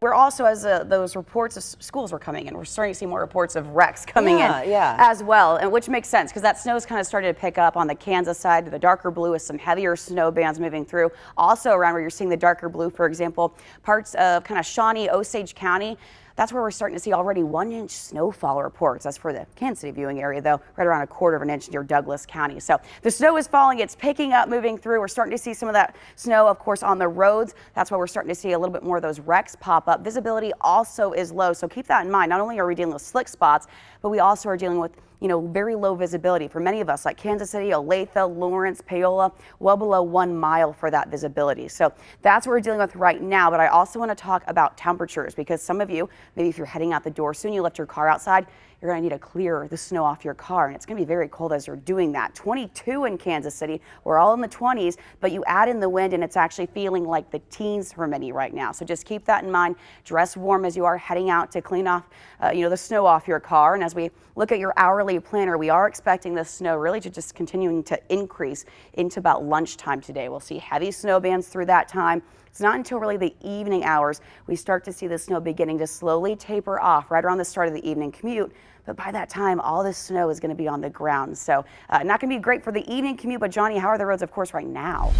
we're also, as those reports of schools were coming in, we're starting to see more reports of wrecks coming in as well, and which makes sense because that snow's kind of started to pick up on the Kansas side, the darker blue with some heavier snow bands moving through. Also around where you're seeing the darker blue, for example, parts of kind of Shawnee, Osage County. That's where we're starting to see already 1-inch snowfall reports. That's for the Kansas City viewing area, though, right around 1/4 of an inch near Douglas County. So the snow is falling. It's picking up, moving through. We're starting to see some of that snow, of course, on the roads. That's why we're starting to see a little bit more of those wrecks pop up. Visibility also is low. So keep that in mind. Not only are we dealing with slick spots, but we also are dealing with very low visibility for many of us, like Kansas City, Olathe, Lawrence, Paola, well below 1 mile for that visibility. So that's what we're dealing with right now. But I also want to talk about temperatures because some of you, maybe if you're heading out the door soon, you left your car outside, you're going to need to clear the snow off your car, and it's going to be very cold as you're doing that. 22 in Kansas City. We're all in the 20s, but you add in the wind and it's actually feeling like the teens for many right now. So just keep that in mind. Dress warm as you are heading out to clean off the snow off your car. And as we look at your hourly planner, we are expecting the snow really to just continuing to increase into about lunchtime today. We'll see heavy snow bands through that time. It's not until really the evening hours we start to see the snow beginning to slowly taper off right around the start of the evening commute. But by that time, all this snow is going to be on the ground. So not going to be great for the evening commute. But Johnny, how are the roads, of course, right now?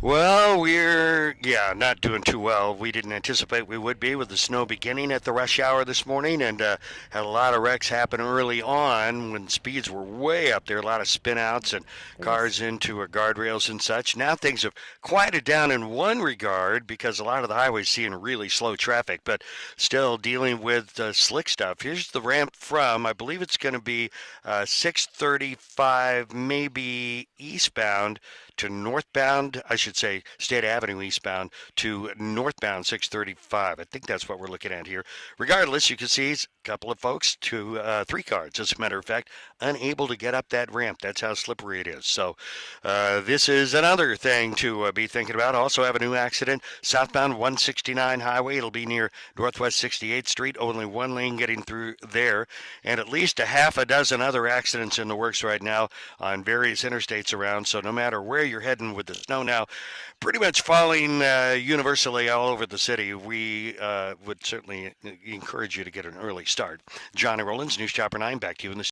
Well, we're not doing too well. We didn't anticipate we would be with the snow beginning at the rush hour this morning, and had a lot of wrecks happen early on when speeds were way up there. A lot of spin outs and cars into guardrails and such. Now things have quieted down in one regard because a lot of the highways seeing really slow traffic, but still dealing with slick stuff. Here's the ramp from, I believe it's going to be 635, maybe eastbound to northbound, I should say State Avenue eastbound to northbound 635. I think that's what we're looking at here. Regardless, you can see a couple of folks, 3 cars, as a matter of fact, unable to get up that ramp. That's how slippery it is. So this is another thing to be thinking about. Also have a new accident, southbound 169 highway. It'll be near Northwest 68th Street. Only one lane getting through there. And at least a half a dozen other accidents in the works right now on various interstates around. So no matter where you're heading with the snow now, pretty much falling universally all over the city, we would certainly encourage you to get an early start. Johnny Rollins, News Chopper 9, back to you in the